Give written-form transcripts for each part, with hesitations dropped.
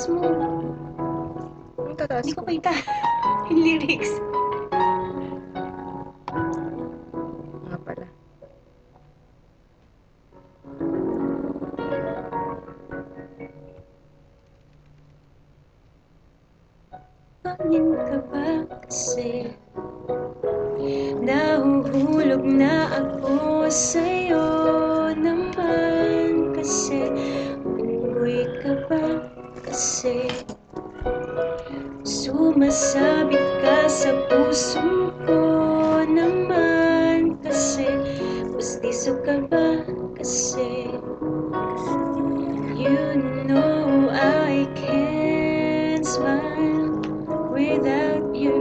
Taas mo. Ang tataas Hindi ko ko. kita yung lyrics. Nga pala. Pangin ka ba kasi nahuhulog na ako sa'yo naman kasi unggoy ka ba kasi sumasabit ka sa puso ko naman kasi pustiso ka ba kasi you know I can't smile without you.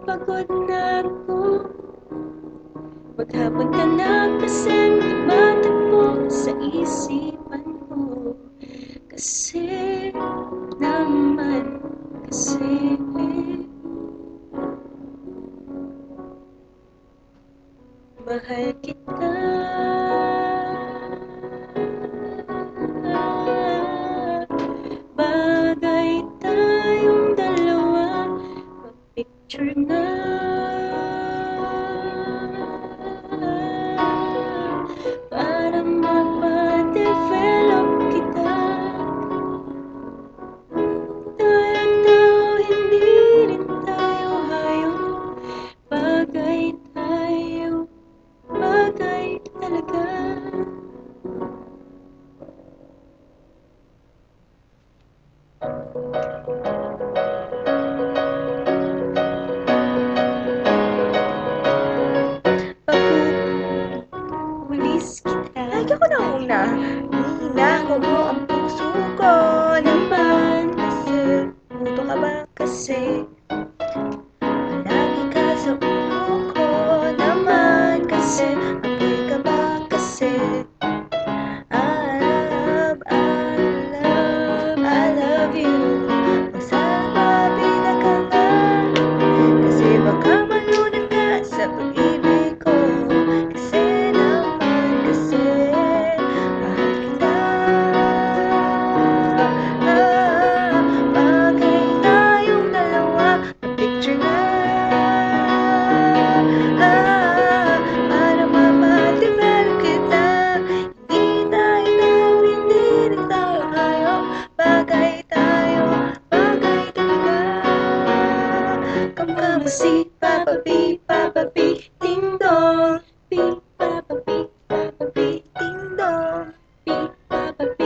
Pagod na ako. Maghapon ka na kasi tumatakbo sa isipan ko. Kasi naman kasi mahal kita. Bagay tayong dalawa, pa-picture na. Para mapadevelop kita. Tayo, hindi rin tayo hayop. Bagay tayo, bagay talaga. Pag-ulis kita. Like ako na una. Ninako mo ang puso ko naman kasi puto ka ba kasi lagi ka sa ulo ko naman kasi apoy ka ba kasi I love you. Magsalbabida ka nga kasi baka malunod ka sa pag-ibig ko kasi naman kasi mahal kita. Bagay tayong dalawa, pa-picture na. Para mapadevelop kita. Hindi rin tayo hayop. Bagay tayo, bagay talaga. Kamkam si Papa B, ding dong. Pi, Papa B, ding dong. Pi, Papa B,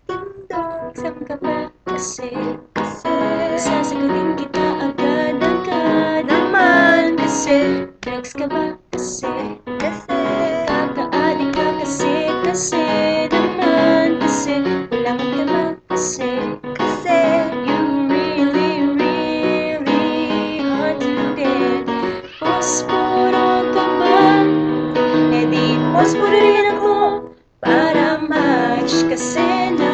ding dong. Saan ka ba kasi? Kasi Sasagutin kita agad-agad naman kasi Drugs ka ba kasi? kasi Kaka-adik ka kasi naman kasi ulangan ka ba kasi? kasi You really hard to get. Posporo ka ba? E di posporo rin ako para match kasi na